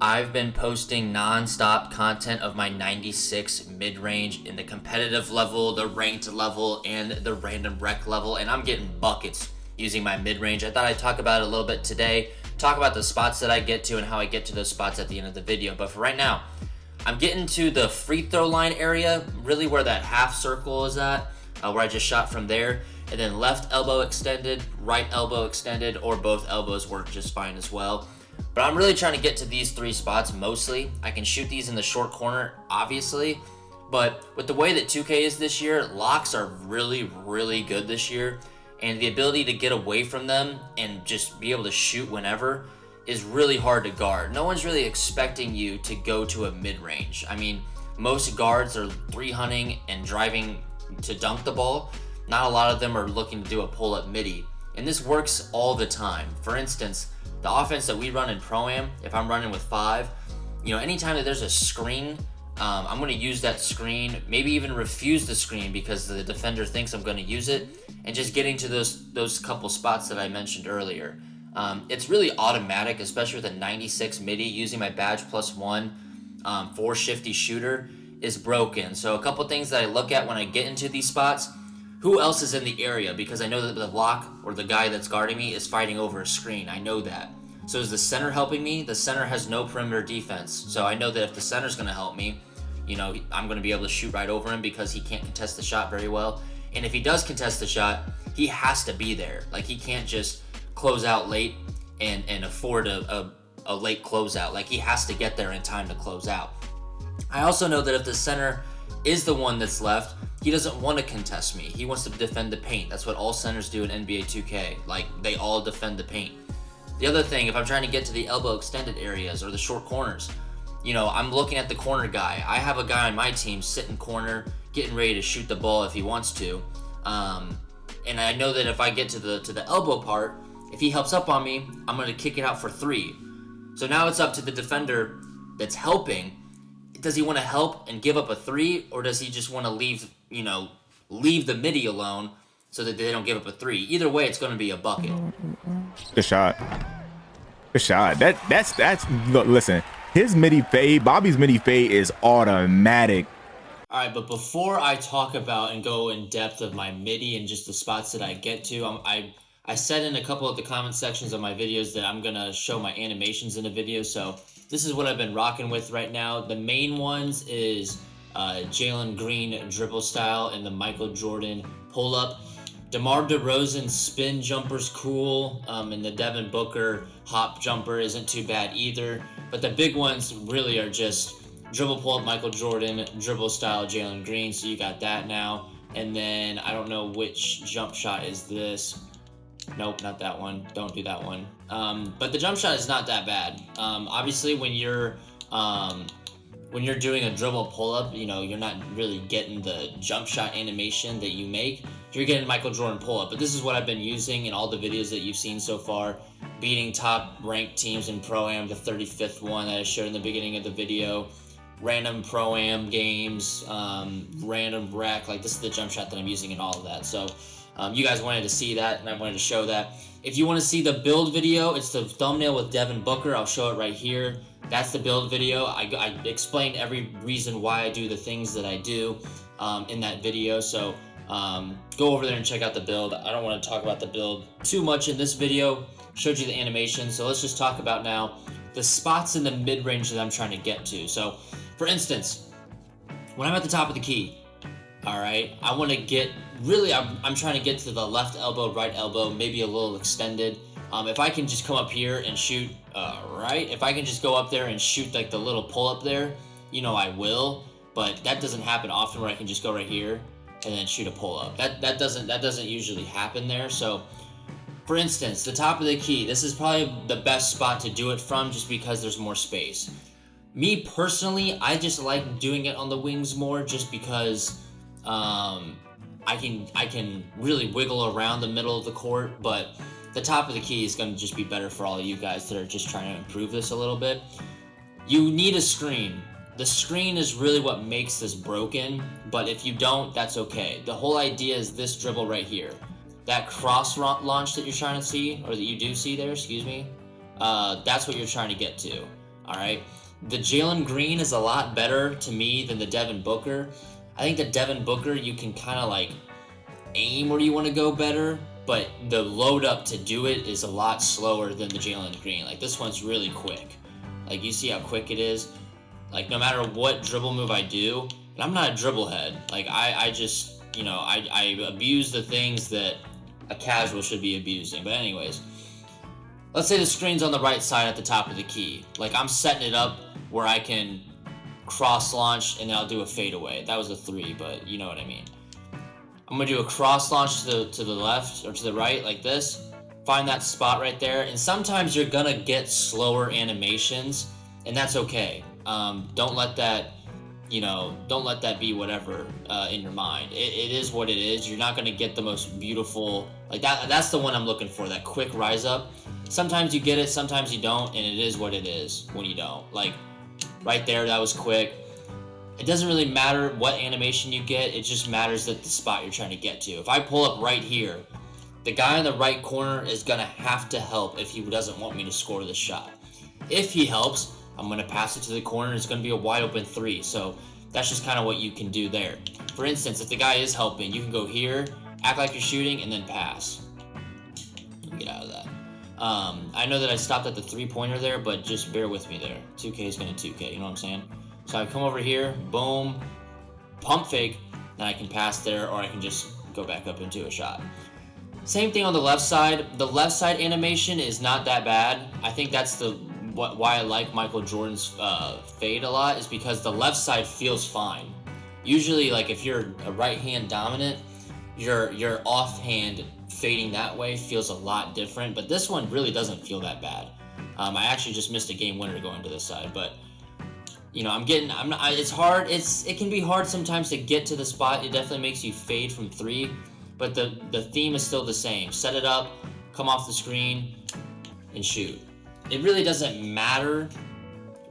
I've been posting non-stop content of my 96 mid-range in the competitive level, the ranked level, and the random rec level, and I'm getting buckets using my mid-range. I thought I'd talk about it a little bit today, talk about the spots that I get to and how I get to those spots at the end of the video. But for right now, I'm getting to the free throw line area, really where that half circle is at, where I just shot from there, and then left elbow extended, right elbow extended, or both elbows work just fine as well. But I'm really trying to get to these three spots mostly. I can shoot these in the short corner, obviously, but with the way that 2K is this year, locks are really, really good this year, and the ability to get away from them and just be able to shoot whenever is really hard to guard. No one's really expecting you to go to a mid-range. I mean, most guards are 3-hunting and driving to dunk the ball. Not a lot of them are looking to do a pull-up midi, and this works all the time. For instance, the offense that we run in Pro-Am, if I'm running with 5, anytime that there's a screen, I'm going to use that screen, maybe even refuse the screen because the defender thinks I'm going to use it, and just getting to those couple spots that I mentioned earlier. It's really automatic, especially with a 96 MIDDY. Using my badge +1 for shifty shooter is broken. So a couple things that I look at when I get into these spots: who else is in the area? Because I know that the lock or the guy that's guarding me is fighting over a screen. I know that. So is the center helping me? The center has no perimeter defense. So I know that if the center's going to help me, I'm going to be able to shoot right over him because he can't contest the shot very well. And if he does contest the shot, he has to be there. Like, he can't just close out late and afford a late closeout. Like, he has to get there in time to close out. I also know that if the center is the one that's left, he doesn't want to contest me. He wants to defend the paint. That's what all centers do in NBA 2K. Like, they all defend the paint. The other thing, if I'm trying to get to the elbow extended areas or the short corners, I'm looking at the corner guy. I have a guy on my team sitting corner, getting ready to shoot the ball if he wants to. And I know that if I get to the elbow part, if he helps up on me, I'm going to kick it out for 3. So now it's up to the defender that's helping. Does he want to help and give up a 3, or does he just want to leave the MIDDY alone so that they don't give up a 3? Either way, it's going to be a bucket. Good shot. Good shot. That's look, listen, his MIDDY fade, Bobby's MIDDY fade is automatic. All right, but before I talk about and go in depth of my MIDDY and just the spots that I get to, I said in a couple of the comment sections of my videos that I'm going to show my animations in the video. So this is what I've been rocking with right now. The main ones is Jalen Green dribble style and the Michael Jordan pull-up. DeMar DeRozan's spin jumper's cool, and the Devin Booker hop jumper isn't too bad either. But the big ones really are just dribble pull-up Michael Jordan, dribble style Jalen Green, so you got that now. And then I don't know which jump shot is this. Nope, not that one. Don't do that one. But the jump shot is not that bad. Obviously, when you're doing a dribble pull-up, you're not really getting the jump shot animation that you make. You're getting Michael Jordan pull-up. But this is what I've been using in all the videos that you've seen so far, beating top-ranked teams in Pro-Am, the 35th one that I showed in the beginning of the video, random Pro-Am games, random rec. Like, this is the jump shot that I'm using in all of that. So you guys wanted to see that, and I wanted to show that. If you want to see the build video, it's the thumbnail with Devin Booker. I'll show it right here. That's the build video. I explained every reason why I do the things that I do in that video. So go over there and check out the build. I don't want to talk about the build too much in this video. Showed you the animation. So let's just talk about now the spots in the mid-range that I'm trying to get to. So for instance, when I'm at the top of the key, all right, I want to get, really, I'm trying to get to the left elbow, right elbow, maybe a little extended. If I can just come up here and shoot, if I can just go up there and shoot like the little pull up there, I will. But that doesn't happen often where I can just go right here and then shoot a pull up. That doesn't usually happen there. So for instance, the top of the key, this is probably the best spot to do it from just because there's more space. Me personally, I just like doing it on the wings more just because I can really wiggle around the middle of the court, but the top of the key is going to just be better for all of you guys that are just trying to improve this a little bit. You need a screen. The screen is really what makes this broken, but if you don't, that's okay. The whole idea is this dribble right here. That cross launch that you're trying to see, or that you do see there, excuse me, that's what you're trying to get to. All right. The Jalen Green is a lot better to me than the Devin Booker. I think the Devin Booker, you can kind of like aim where you want to go better, but the load up to do it is a lot slower than the Jalen Green. Like this one's really quick. Like you see how quick it is. Like no matter what dribble move I do, and I'm not a dribble head. Like I just, you know, I abuse the things that a casual should be abusing. But anyways, let's say the screen's on the right side at the top of the key. Like I'm setting it up where I can cross launch and then I'll do a fadeaway. That was a 3, but you know what I mean. I'm gonna do a cross launch to the left or to the right like this. Find that spot right there, and sometimes you're gonna get slower animations, and that's okay. Don't let that, you know, don't let that be whatever in your mind. It is what it is. You're not gonna get the most beautiful like that. That's the one I'm looking for. That quick rise up. Sometimes you get it, sometimes you don't, and it is what it is when you don't. Like right there, that was quick. It doesn't really matter what animation you get, it just matters that the spot you're trying to get to. If I pull up right here, the guy in the right corner is gonna have to help if he doesn't want me to score this shot. If he helps, I'm gonna pass it to the corner, it's gonna be a wide open 3. So that's just kind of what you can do there. For instance, if the guy is helping, you can go here, act like you're shooting, and then pass. Get out of that. I know that I stopped at the 3-pointer there, but just bear with me there. 2K is gonna 2K, you know what I'm saying? So I come over here, boom, pump fake, then I can pass there, or I can just go back up into a shot. Same thing on the left side. The left side animation is not that bad. I think that's why I like Michael Jordan's fade a lot, is because the left side feels fine. Usually, like if you're a right hand dominant, your offhand fading that way feels a lot different. But this one really doesn't feel that bad. I actually just missed a game winner going to this side, but. You know, it's hard. It can be hard sometimes to get to the spot. It definitely makes you fade from 3, but the theme is still the same. Set it up, come off the screen, and shoot. It really doesn't matter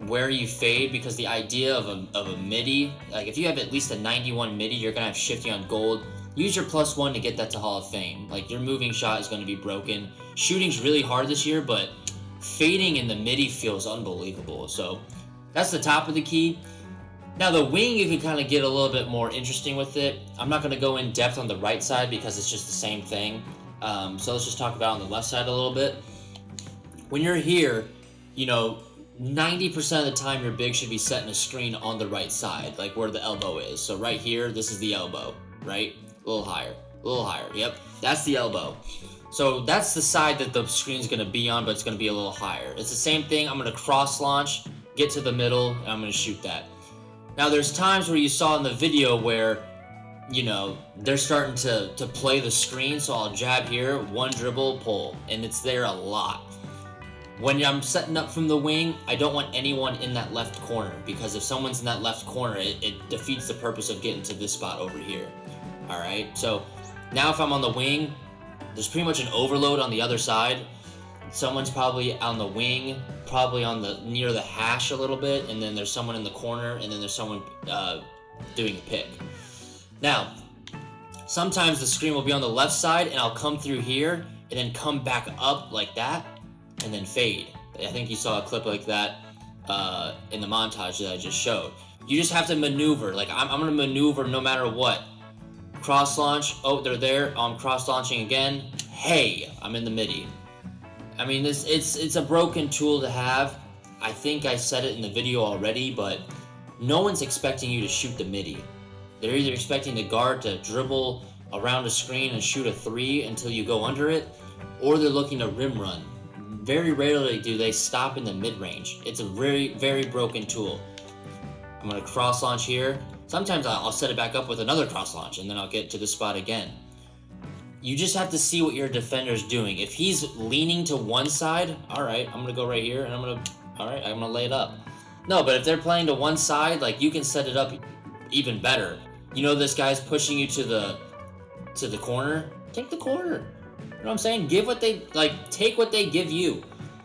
where you fade because the idea of a MIDDY, like if you have at least a 91 MIDDY, you're gonna have shifty on gold. Use your +1 to get that to Hall of Fame. Like your moving shot is gonna be broken. Shooting's really hard this year, but fading in the MIDDY feels unbelievable. So. That's the top of the key. Now the wing, you can kind of get a little bit more interesting with it. I'm not going to go in depth on the right side because it's just the same thing. So let's just talk about on the left side a little bit. When you're here, you know, 90% of the time your big should be setting a screen on the right side, like where the elbow is. So right here, this is the elbow, right? A little higher, yep. That's the elbow. So that's the side that the screen's going to be on, but it's going to be a little higher. It's the same thing. I'm going to cross launch, get to the middle, and I'm going to shoot that. Now there's times where you saw in the video where, you know, they're starting to play the screen, so I'll jab here, one dribble, pull, and it's there a lot. When I'm setting up from the wing, I don't want anyone in that left corner, because if someone's in that left corner, it defeats the purpose of getting to this spot over here. Alright, so now if I'm on the wing, there's pretty much an overload on the other side. Someone's probably on the wing, probably on the near the hash a little bit, and then there's someone in the corner, and then there's someone doing a pick. Now, sometimes the screen will be on the left side, and I'll come through here, and then come back up like that, and then fade. I think you saw a clip like that in the montage that I just showed. You just have to maneuver. Like I'm gonna maneuver no matter what. Cross launch. Oh, they're there. I'm cross launching again. Hey, I'm in the MIDDY. I mean, it's a broken tool to have. I think I said it in the video already, but no one's expecting you to shoot the MIDDY. They're either expecting the guard to dribble around a screen and shoot a 3 until you go under it, or they're looking to rim run. Very rarely do they stop in the mid-range. It's a very, very broken tool. I'm going to cross launch here. Sometimes I'll set it back up with another cross launch, and then I'll get to the spot again. You just have to see what your defender's doing. If he's leaning to one side, all right, I'm going to go right here, and I'm going to lay it up. No, but if they're playing to one side, like you can set it up even better. You know this guy's pushing you to the corner. Take the corner. You know what I'm saying? Give what they, like, take what they give you.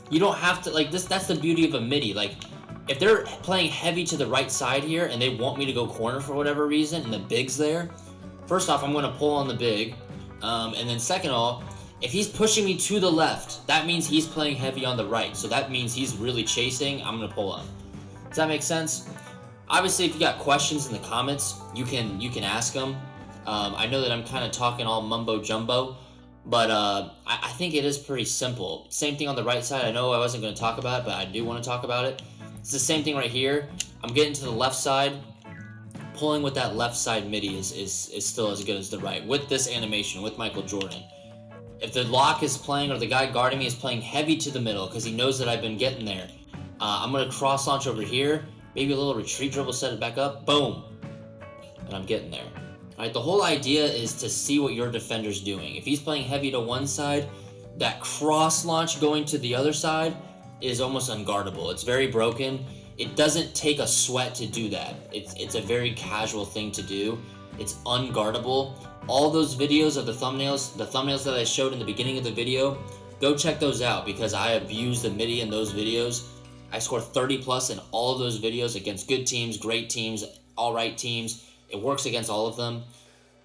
You don't have to, like, that's the beauty of a MIDDY. Like, if they're playing heavy to the right side here and they want me to go corner for whatever reason and the big's there, first off, I'm going to pull on the big. And then second of all, If he's pushing me to the left, that means he's playing heavy on the right. So that means he's really chasing. I'm going to pull up. Does that make sense? Obviously, if you got questions in the comments, you can ask them. I know that I'm kind of talking all mumbo jumbo, but I think it is pretty simple. Same thing on the right side. I know I wasn't going to talk about it, but I do want to talk about it. It's the same thing right here. I'm getting to the left side. Pulling with that left side MIDDY is still as good as the right with this animation, with Michael Jordan. If the lock is playing or the guy guarding me is playing heavy to the middle because he knows that I've been getting there, I'm going to cross launch over here, maybe a little retreat dribble, set it back up, boom, and I'm getting there. All right, the whole idea is to see what your defender's doing. If he's playing heavy to one side, that cross launch going to the other side is almost unguardable. It's very broken. It doesn't take a sweat to do that. It's a very casual thing to do. It's unguardable. All those videos of the thumbnails that I showed in the beginning of the video, go check those out because I have used the MIDDY in those videos. I scored 30 plus in all of those videos against good teams, great teams, all right teams. It works against all of them.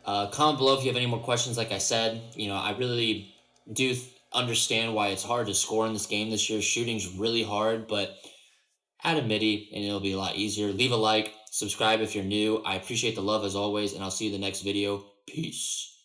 Comment below if you have any more questions. Like I said, I really do understand why it's hard to score in this game this year. Shooting's really hard, but add a MIDDY and it'll be a lot easier. Leave a like, subscribe if you're new. I appreciate the love as always, and I'll see you in the next video. Peace.